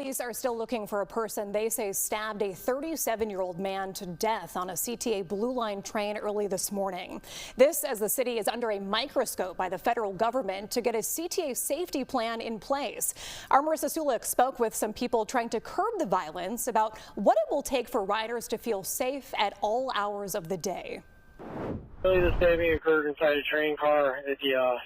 Police are still looking for a person they say stabbed a 37-year-old man to death on a CTA Blue Line train early this morning. This as the city is under a microscope by the federal government to get a CTA safety plan in place. Our Marissa Sulik spoke with some people trying to curb the violence about what it will take for riders to feel safe at all hours of the day. The stabbing occurred inside a train car at the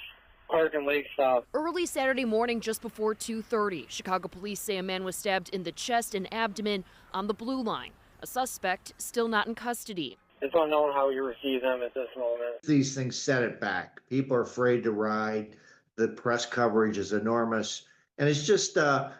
Clark and Lake stop. Early Saturday morning, just before 2:30, Chicago police say a man was stabbed in the chest and abdomen on the Blue Line. A suspect still not in custody. It's unknown how you receive them at this moment. These things set it back. People are afraid to ride. The press coverage is enormous. And it's just a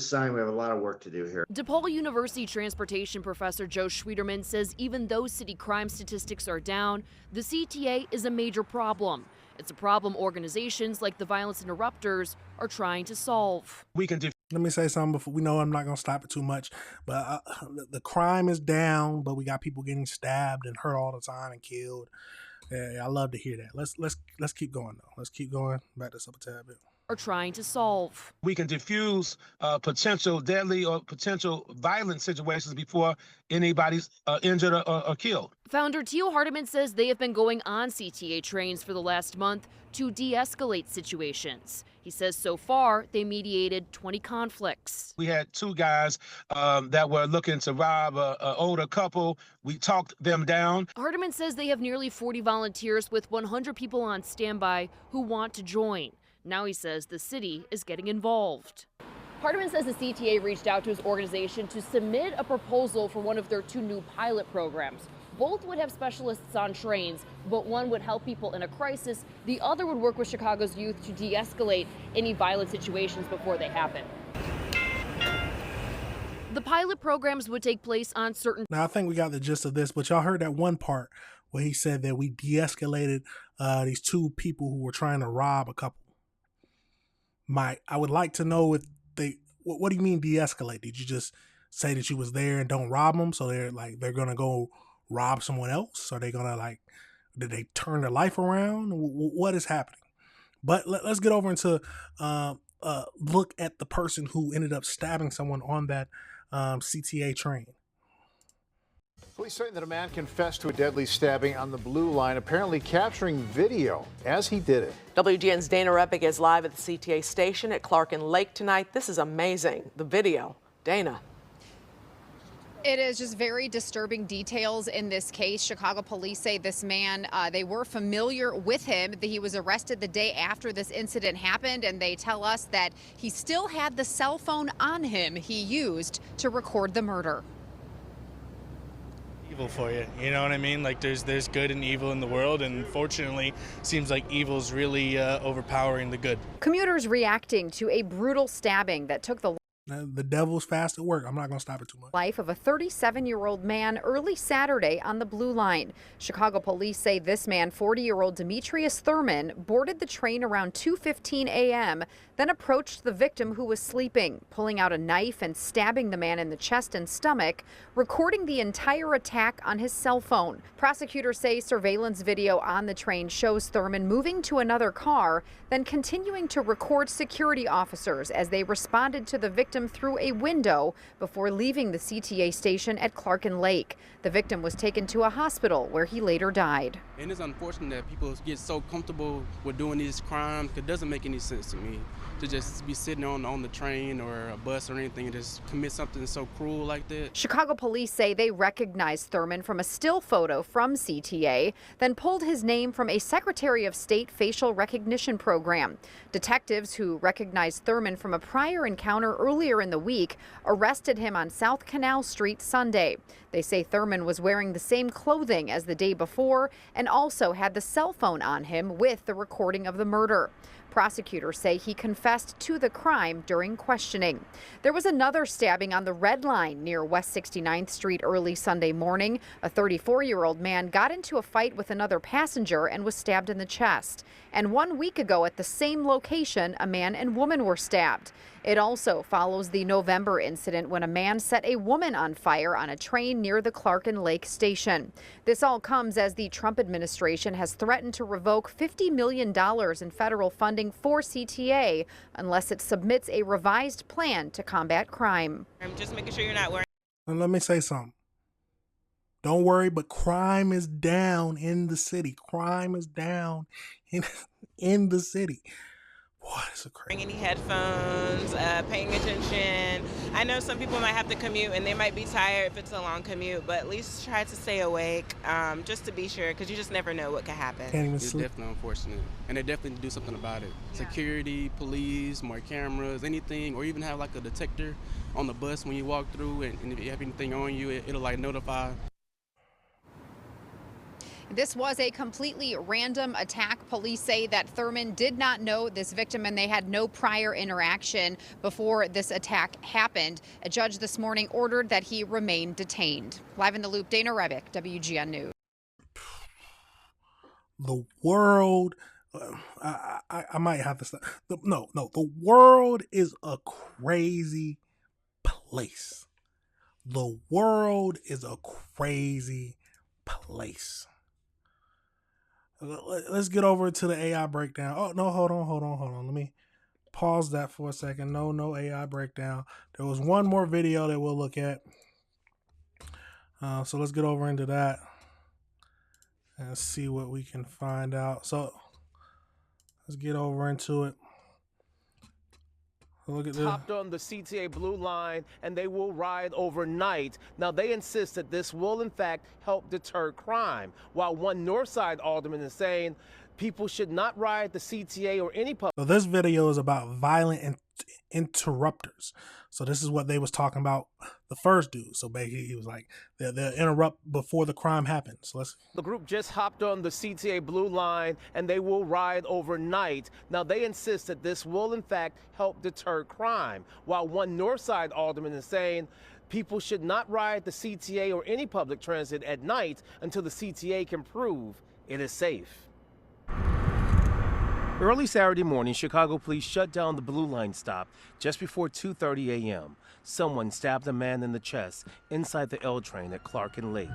sign we have a lot of work to do here. DePaul University transportation professor Joe Schwederman says even though city crime statistics are down, the CTA is a major problem. It's a problem organizations like the Violence Interrupters are trying to solve. Let me say something before we know I'm not going to stop it too much, but the crime is down, but we got people getting stabbed and hurt all the time and killed. Yeah, I love to hear that. Let's keep going though. Let's keep going. Back this up a tad bit. Are trying to solve. We can diffuse potential deadly or potential violent situations before anybody's injured or killed. Founder Teal Hardiman says they have been going on CTA trains for the last month to de-escalate situations. He says so far they mediated 20 conflicts. We had two guys that were looking to rob an older couple. We talked them down. Hardiman says they have nearly 40 volunteers with 100 people on standby who want to join. Now he says the city is getting involved. Hardiman says the CTA reached out to his organization to submit a proposal for one of their two new pilot programs. Both would have specialists on trains, but one would help people in a crisis. The other would work with Chicago's youth to de-escalate any violent situations before they happen. The pilot programs would take place on certain... Now, I think we got the gist of this, but y'all heard that one part where he said that we de-escalated these two people who were trying to rob a couple. I would like to know if what do you mean de-escalate? Did you just say that you was there and don't rob them? So they're going to go rob someone else? Are they going to did they turn their life around? What is happening? But let's get over into look at the person who ended up stabbing someone on that CTA train. Police saying that a man confessed to a deadly stabbing on the Blue Line, apparently capturing video as he did it. WGN's Dana Repic is live at the CTA station at Clark and Lake tonight. This is amazing, the video. Dana. It is just very disturbing details in this case. Chicago police say this man, they were familiar with him. He was arrested the day after this incident happened, and they tell us that he still had the cell phone on him he used to record the murder. Evil for you, you know what I mean? Like there's good and evil in the world, and fortunately seems like evil's really overpowering the good. Commuters reacting to a brutal stabbing that took the devil's fast at work. I'm not going to stop it too much. Life of a 37-year-old man early Saturday on the Blue Line. Chicago police say this man, 40-year-old Demetrius Thurman, boarded the train around 2:15 a.m., then approached the victim who was sleeping, pulling out a knife and stabbing the man in the chest and stomach, recording the entire attack on his cell phone. Prosecutors say surveillance video on the train shows Thurman moving to another car, then continuing to record security officers as they responded to the victim through a window before leaving the CTA station at Clark and Lake. The victim was taken to a hospital where he later died. And it's unfortunate that people get so comfortable with doing these crimes. It doesn't make any sense to me to just be sitting on the train or a bus or anything and just commit something so cruel like that. Chicago police say they recognized Thurman from a still photo from CTA, then pulled his name from a Secretary of State facial recognition program. Detectives who recognized Thurman from a prior encounter earlier in the week arrested him on South Canal Street Sunday. They say Thurman was wearing the same clothing as the day before and also had the cell phone on him with the recording of the murder. Prosecutors say he confessed to the crime during questioning. There was another stabbing on the Red Line near West 69th Street early Sunday morning. A 34-year-old man got into a fight with another passenger and was stabbed in the chest. And 1 week ago at the same location, a man and woman were stabbed. It also follows the November incident when a man set a woman on fire on a train near the Clark and Lake station. This all comes as the Trump administration has threatened to revoke $50 million in federal funding for CTA unless it submits a revised plan to combat crime. I'm just making sure you're not wearing. And let me say something. Don't worry, but crime is down in the city. Crime is down in the city. Boy, it's a crazy. Any headphones, paying attention. I know some people might have to commute and they might be tired if it's a long commute, but at least try to stay awake just to be sure, because you just never know what could happen. It's definitely unfortunate, and they definitely need to do something about it. Yeah. Security, police, more cameras, anything, or even have like a detector on the bus when you walk through, and if you have anything on you, it'll like notify. This was a completely random attack. Police say that Thurman did not know this victim and they had no prior interaction before this attack happened. A judge this morning ordered that he remain detained. Live in the Loop, Dana Rebick, WGN News. The world, I might have to stop. No, the world is a crazy place. The world is a crazy place. Let's get over to the AI breakdown. Oh, no, hold on. Let me pause that for a second. No AI breakdown. There was one more video that we'll look at. So let's get over into that and see what we can find out. So let's get over into it. Look at this. Hopped on the CTA Blue Line, and they will ride overnight. Now, they insist that this will, in fact, help deter crime, while one Northside alderman is saying people should not ride the CTA or any public. So this video is about violent interrupters. So this is what they was talking about the first dude. So basically he was like, they'll interrupt before the crime happens. So the group just hopped on the CTA Blue Line, and they will ride overnight. Now, they insist that this will, in fact, help deter crime, while one Northside alderman is saying people should not ride the CTA or any public transit at night until the CTA can prove it is safe. Early Saturday morning, Chicago police shut down the Blue Line stop just before 2:30 a.m. Someone stabbed a man in the chest inside the L train at Clark and Lake.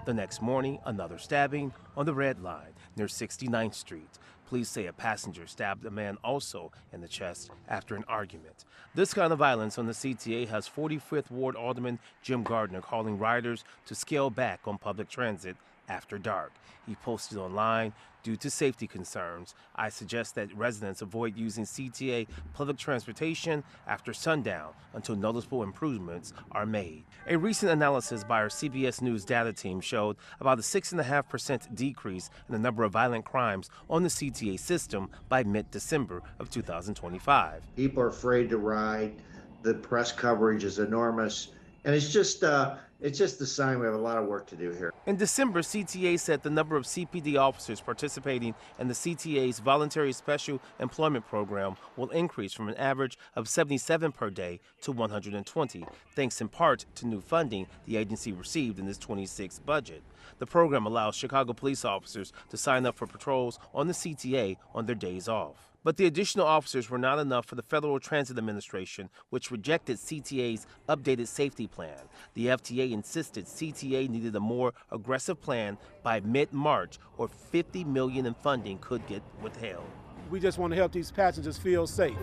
The next morning, another stabbing on the Red Line near 69th Street. Police say a passenger stabbed a man also in the chest after an argument. This kind of violence on the CTA has 45th Ward Alderman Jim Gardner calling riders to scale back on public transit after dark. He posted online, due to safety concerns, I suggest that residents avoid using CTA public transportation after sundown until noticeable improvements are made. A recent analysis by our CBS News data team showed about a 6.5% decrease in the number of violent crimes on the CTA system by mid-December of 2025. People are afraid to ride. The press coverage is enormous. And it's just a sign we have a lot of work to do here. In December, CTA said the number of CPD officers participating in the CTA's Voluntary Special Employment Program will increase from an average of 77 per day to 120, thanks in part to new funding the agency received in this 26 budget. The program allows Chicago police officers to sign up for patrols on the CTA on their days off. But the additional officers were not enough for the Federal Transit Administration, which rejected CTA's updated safety plan. The FTA insisted CTA needed a more aggressive plan by mid-March, or $50 million in funding could get withheld. We just want to help these passengers feel safe.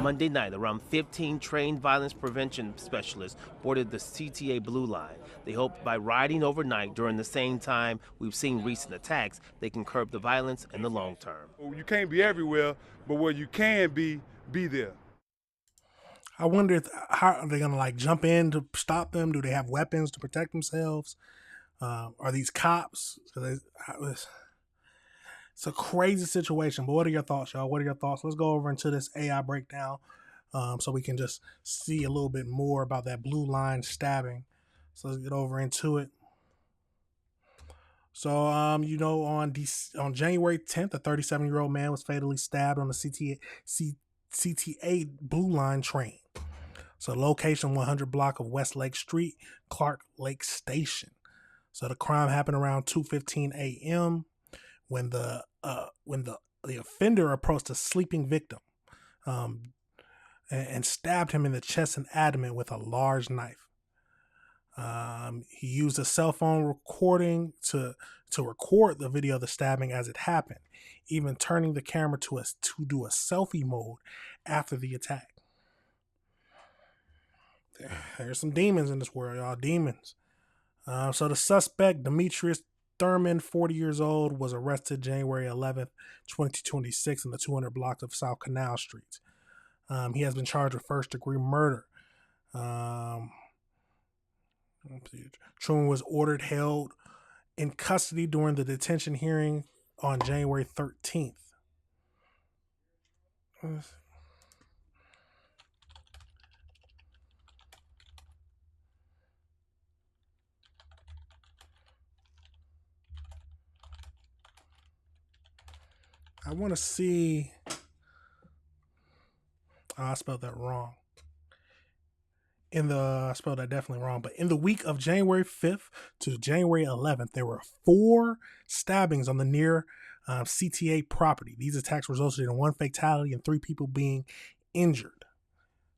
Monday night, around 15 trained violence prevention specialists boarded the CTA Blue Line. They hope by riding overnight during the same time we've seen recent attacks, they can curb the violence in the long term. You can't be everywhere, but where you can be there. I wonder how are they gonna jump in to stop them? Do they have weapons to protect themselves? Are these cops? It's a crazy situation, but what are your thoughts, y'all? What are your thoughts? Let's go over into this AI breakdown so we can just see a little bit more about that Blue Line stabbing. So let's get over into it. So, on January 10th, a 37-year-old man was fatally stabbed on the CTA Blue Line train. So, location 100 block of West Lake Street, Clark Lake Station. So, the crime happened around 2:15 a.m. when the the offender approached a sleeping victim and stabbed him in the chest and abdomen with a large knife. He used a cell phone recording to record the video of the stabbing as it happened, even turning the camera to do a selfie mode after the attack. There's some demons in this world, y'all. Demons. So the suspect, Demetrius Thurman, 40 years old, was arrested January 11th, 2026 in the 200 block of South Canal Street. He has been charged with first-degree murder. Truman was held in custody during the detention hearing on January 13th. I want to see. Oh, I spelled that wrong. I spelled that definitely wrong. But in the week of January 5th to January 11th, there were 4 stabbings on the near CTA property. These attacks resulted in 1 fatality and 3 people being injured.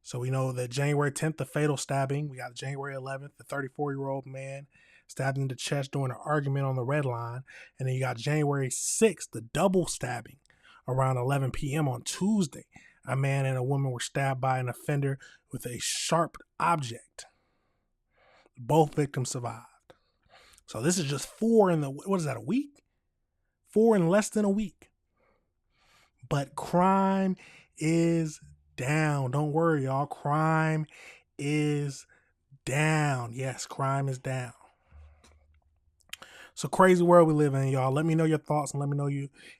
So we know that January 10th, the fatal stabbing. We got January 11th, the 34-year-old man stabbed in the chest during an argument on the Red Line. And then you got January 6th, the double stabbing around 11 p.m. on Tuesday. A man and a woman were stabbed by an offender with a sharp object. Both victims survived. So this is just 4 in a week? 4 in less than a week. But crime is down. Don't worry, y'all. Crime is down. Yes, crime is down. It's a crazy world we live in, y'all. Let me know your thoughts and let me know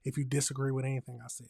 if you disagree with anything I said.